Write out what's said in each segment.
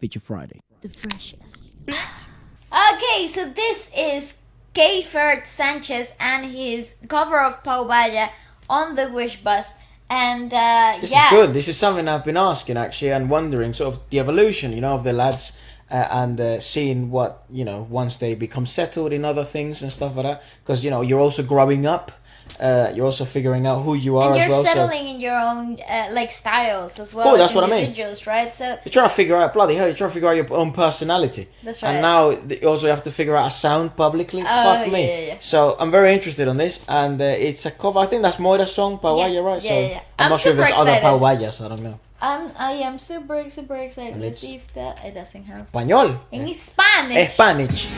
Feature Friday. The freshest. Okay, so this is Keifer Sanchez and his cover of Paubaya on the Wish Bus. And this is good. This is something I've been asking actually and wondering sort of the evolution, you know, of the lads and seeing what, you know, once they become settled in other things and stuff like that. Because, you know, you're also growing up. You're also figuring out who you are and as well. You're settling in your own like styles as well. Cool, as that's what I mean. Individuals, right? So you're trying to figure out, bloody hell, you're trying to figure out your own personality. That's right. And now you also have to figure out a sound publicly. Fuck me. Yeah. So I'm very interested on this, and it's a cover. I think that's Moira's song, Paubaya, right? Yeah. I'm not sure if there's excited. other Paubayas. I don't know. I am super excited. Let's see if that it doesn't have. Español. In Spanish. Spanish.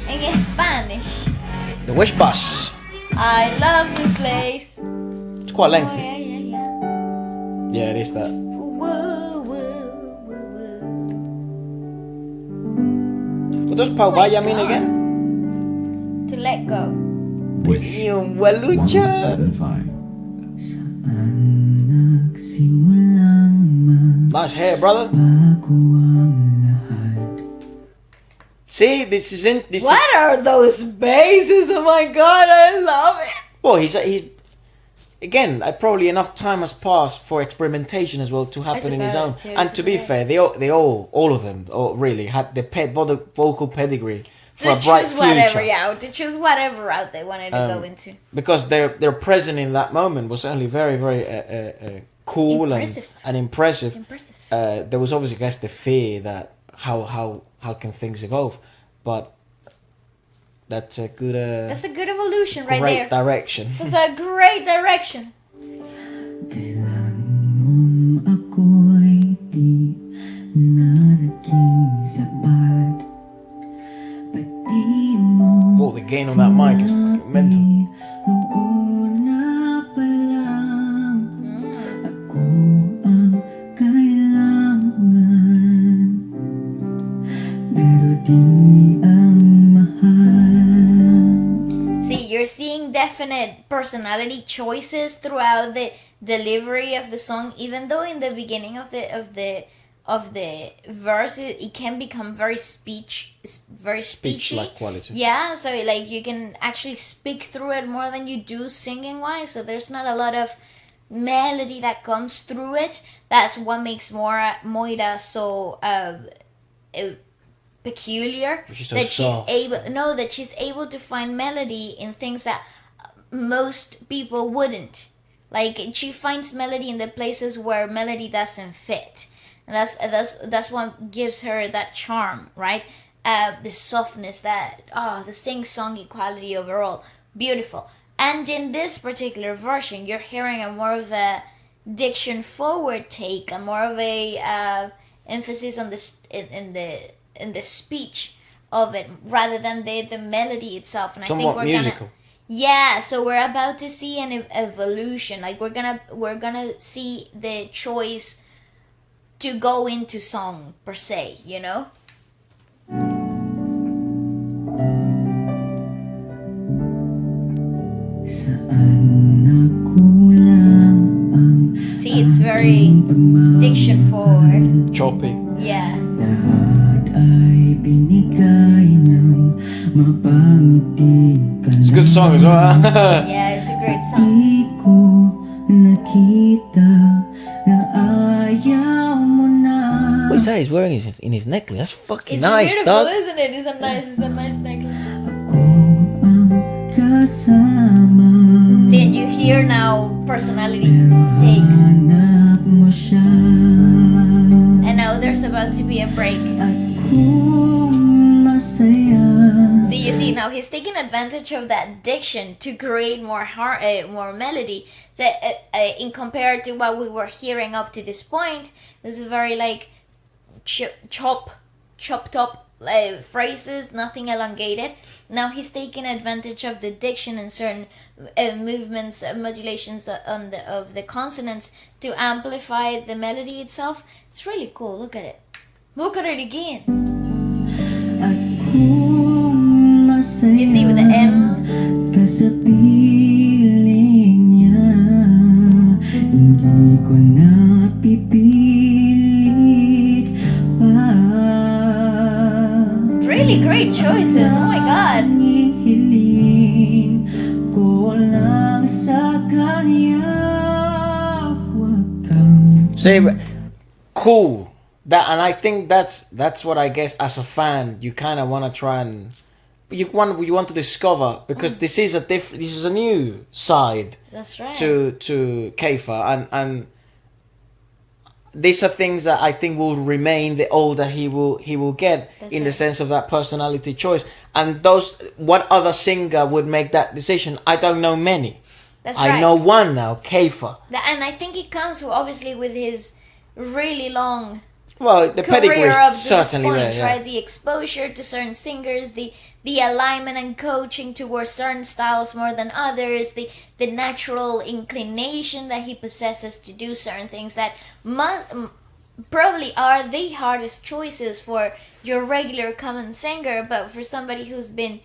In Spanish. The Wish Bus. I love this place. It's quite lengthy. Oh, yeah. Yeah, it is that. Woo. What does Paubaya mean again? To let go. Yung walucha. 7-5. Nice hair, brother. See, this is in. What are those basses? Oh my god, I love it. Well, he's again. Probably enough time has passed for experimentation as well to happen in his own. And to be fair, they all of them, really had the vocal pedigree for a bright future. To choose whatever route they wanted to go into. Because their presence in that moment was certainly very, very cool and impressive. There was obviously, I guess, the fear that how can things evolve, but that's a good. That's a good evolution right there. there. Direction. That's a great direction. Oh, the gain on that mic is fucking mental. See, you're seeing definite personality choices throughout the delivery of the song, even though in the beginning of the verse it can become very speechy. Speech-like quality. Yeah, so like you can actually speak through it more than you do singing wise. So there's not a lot of melody that comes through it. That's what makes Moira so peculiar. That she's able to find melody in things that most people wouldn't. Like she finds melody in the places where melody doesn't fit. And that's what gives her that charm, right? The softness, the sing-songy quality overall, beautiful. And in this particular version, you're hearing a more of a diction forward take, a more of a emphasis on in the speech of it rather than the melody itself. And somewhat I think we're musical. So we're about to see an evolution. Like we're gonna see the choice to go into song per se, you know? See, it's very diction forward. Choppy. Yeah. It's a good song as well. Yeah, it's a great song. What is that he's wearing in his necklace? That's fucking It's nice, beautiful, dog. isn't it? It's a nice necklace. See, and you hear now personality takes. And now there's about to be a break. See, you see, now he's taking advantage of that diction to create more melody. So, in compared to what we were hearing up to this point, this is very like chopped up phrases, nothing elongated. Now he's taking advantage of the diction and certain movements, modulations of the consonants to amplify the melody itself. It's really cool. Look at it. Look at it again. You see with the M. really great choices. Oh my god. See, cool. That, and I think that's what I guess as a fan you kind of want to try and you want to discover, because this is a new side. That's right. To Keifer, and these are things that I think will remain the older he will get. That's in right. The sense of that personality choice. And those, what other singer would make that decision? I don't know many. That's right. I know one now, Keifer. And I think it comes obviously with his really long the pedigree is certainly point, there, yeah. Right? The exposure to certain singers, the alignment and coaching towards certain styles more than others, the natural inclination that he possesses to do certain things that probably are the hardest choices for your regular common singer, but for somebody who's been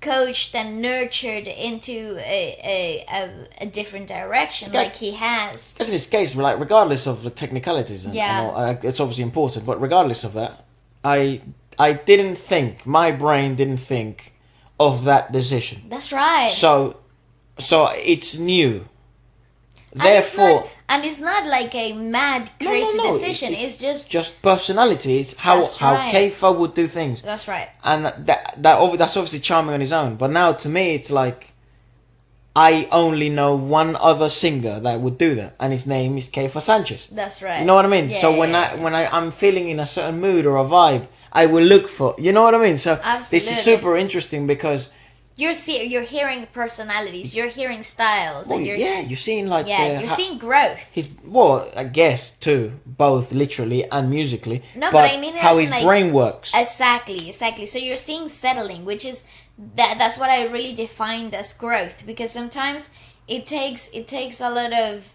coached and nurtured into a different direction, like he has. Because in this case, like, regardless of the technicalities and all, it's obviously important, but regardless of that, I didn't think, my brain didn't think of that decision. That's right. So it's new. Therefore, and it's not like a mad crazy decision. It's just personality. It's how Keifer would do things. That's right. And that's obviously charming on his own. But now to me, it's like I only know one other singer that would do that, and his name is Keifer Sanchez. That's right. You know what I mean? Yeah, so when I'm feeling in a certain mood or a vibe, I will look for. You know what I mean? So absolutely. This is super interesting because you're hearing personalities, you're hearing styles, and you're seeing like you're seeing growth. I guess too, both literally and musically. No, but I mean how his brain works. Exactly. So you're seeing settling, which is that's what I really defined as growth, because sometimes it takes a lot of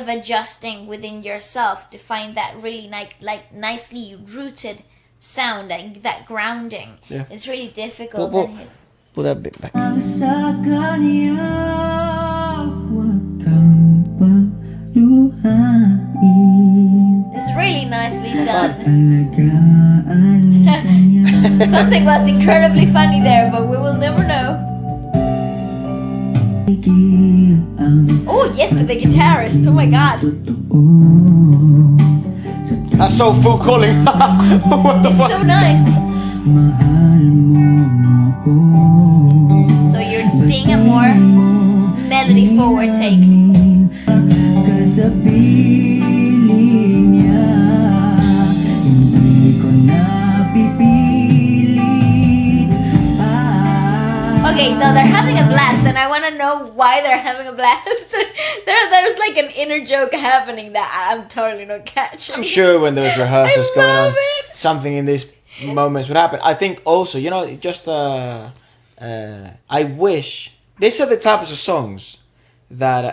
adjusting within yourself to find that really nicely rooted sound, like that grounding. Yeah. It's really difficult. Pull that bit back. It's really nicely done. Something was incredibly funny there, but we will never know. Oh, yes, to the guitarist. Oh my god. That's so full calling. What the fuck? So nice. So you're seeing a more melody forward take. Okay, no, they're having a blast, and I want to know why they're having a blast. There's like an inner joke happening that I'm totally not catching. I'm sure when there was rehearsals going on, something in these moments would happen. I think also, just I wish these are the types of songs that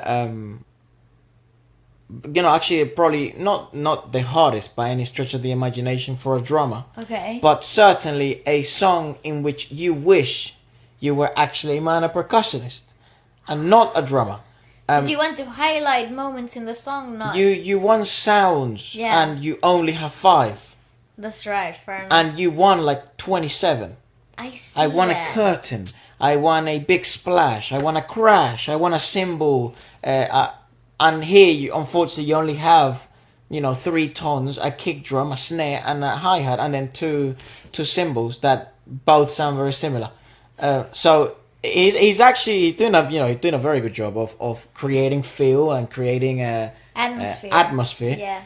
actually probably not the hardest by any stretch of the imagination for a drummer. Okay. But certainly a song in which you wish you were actually a minor percussionist and not a drummer. Because you want to highlight moments in the song, not... You want sounds, and you only have 5. That's right, fair enough. And you want like 27. I see. I want a curtain. I want a big splash. I want a crash. I want a cymbal. And here, unfortunately, you only have, 3 tones, a kick drum, a snare, and a hi-hat, and then two cymbals that both sound very similar. So he's doing a very good job of creating feel and creating atmosphere. Yeah.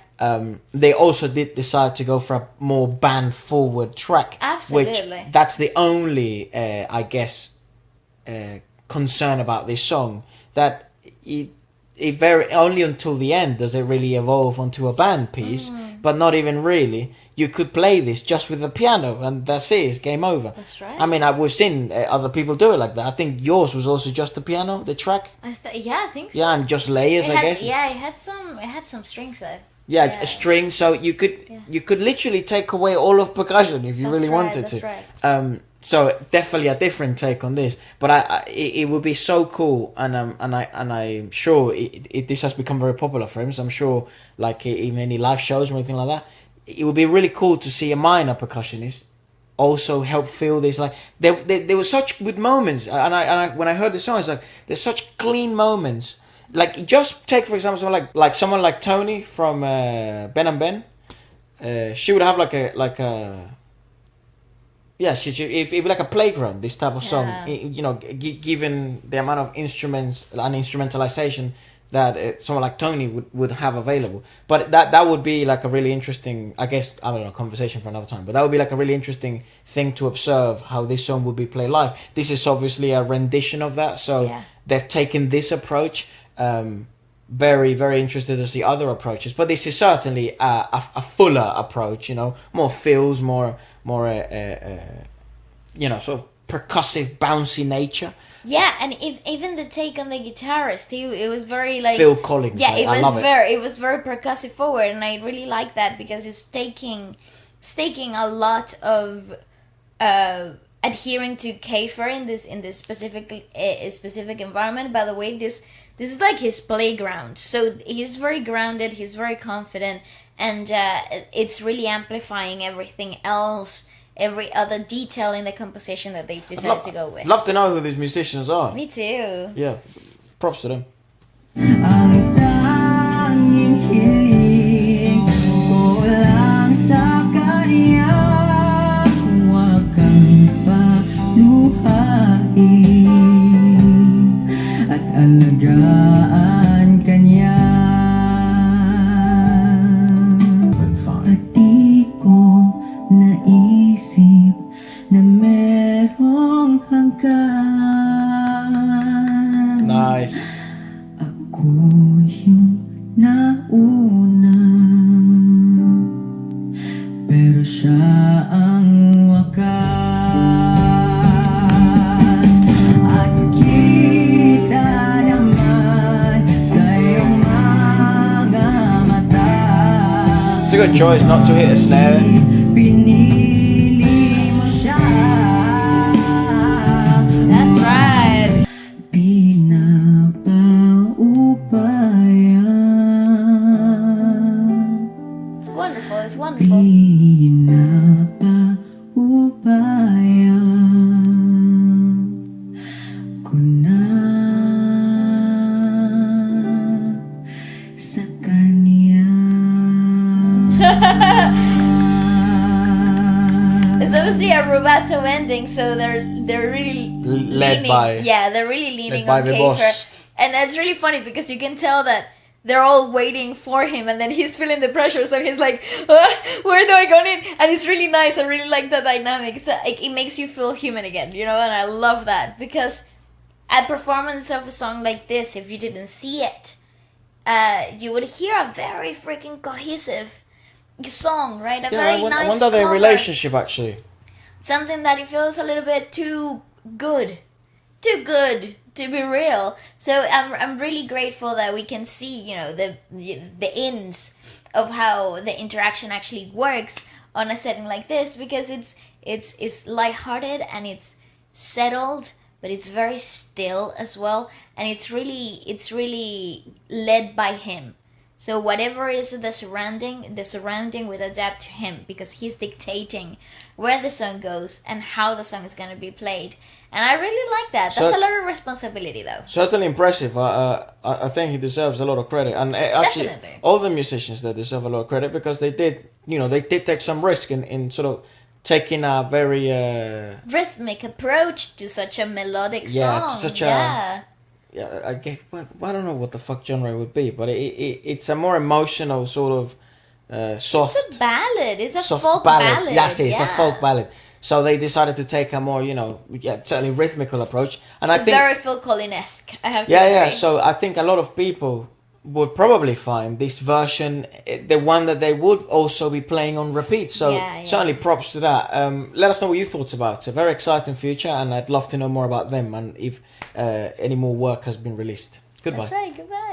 They also did decide to go for a more band forward track. Absolutely. Which that's the only I guess concern about this song, that it very only until the end does it really evolve onto a band piece, but not even really. You could play this just with the piano, and that's it. It's game over. That's right. I mean, we've seen other people do it like that. I think yours was also just the piano, the track. I think so. Yeah, and just layers, I guess. Yeah, it had some strings though. Yeah, a string. So you could literally take away all of percussion if you really wanted to. That's right. So definitely a different take on this, but it would be so cool, and I'm sure this has become very popular for him. So I'm sure, like in any live shows or anything like that, it would be really cool to see a minor percussionist also help fill this. Like there were such good moments, and I when I heard the song, it's like there's such clean moments. Like just take for example someone like Tony from Ben and Ben. She would have like a yeah, it'd be like a playground, this type of song. You know, given the amount of instruments and instrumentalization that someone like Tony would have available. But that would be like a really interesting, I guess, I don't know, conversation for another time. But that would be like a really interesting thing to observe, how this song would be played live. This is obviously a rendition of that, so they've taken this approach. Very, very interested to see other approaches. But this is certainly a fuller approach, you know, more fills, more you know, sort of percussive, bouncy nature. Yeah, and even the take on the guitarist, it was very like Phil Collins. Yeah, it was very percussive forward, and I really like that because it's taking a lot of adhering to Keifer in this specific environment. By the way, this is like his playground, so he's very grounded, he's very confident, and it's really amplifying everything else. Every other detail in the composition that they've decided to go with. Love to know who these musicians are. Me too. Yeah, props to them. Ang tanging hiling ko lang sa kanya, huwag kang paluhain at alagaan kanya. At di ko naisip na merong hanggan. Nice. Ako yung nauna, pero siya ang wakas. At kita naman sa iyong mga mata. It's a good choice not to hit a snare. Pinili mo siya. That's right. Pinapaubaya. It's wonderful. It's wonderful. Pinapaubaya ko na sa kanya. It's obviously a rubato ending, so they're really Led leaning, by- they're really leaning by on the Keifer, boss. and it's really funny because you can tell that they're all waiting for him, and then he's feeling the pressure, so he's like, where do I go in? And it's really nice. I really like the dynamic. So it makes you feel human again, you know, and I love that because a performance of a song like this, if you didn't see it, you would hear a very freaking cohesive song, right? A very nice I wonder their cover. relationship actually. Something that it feels a little bit too good to be real. So I'm really grateful that we can see, you know, the ins of how the interaction actually works on a setting like this, because it's lighthearted and it's settled, but it's very still as well, and it's really led by him. So whatever is the surrounding will adapt to him, because he's dictating where the song goes and how the song is going to be played. And I really like that. That's a lot of responsibility, though. Certainly impressive. I think he deserves a lot of credit, and actually Definitely. all the musicians there deserve a lot of credit, because they did take some risk in sort of taking a very Rhythmic approach to such a melodic song. to such a I guess, I don't know what the fuck genre it would be, but it's a more emotional sort of soft. It's a ballad. It's a soft folk ballad. Yes, it's a folk ballad. So they decided to take a more, certainly rhythmical approach, and I think very Phil Collins-esque. I have to yeah. agree. So I think a lot of people would probably find this version the one that they would also be playing on repeat. So certainly props to that. Let us know what you thought about it. A very exciting future, and I'd love to know more about them and if any more work has been released. Goodbye. That's right. Goodbye.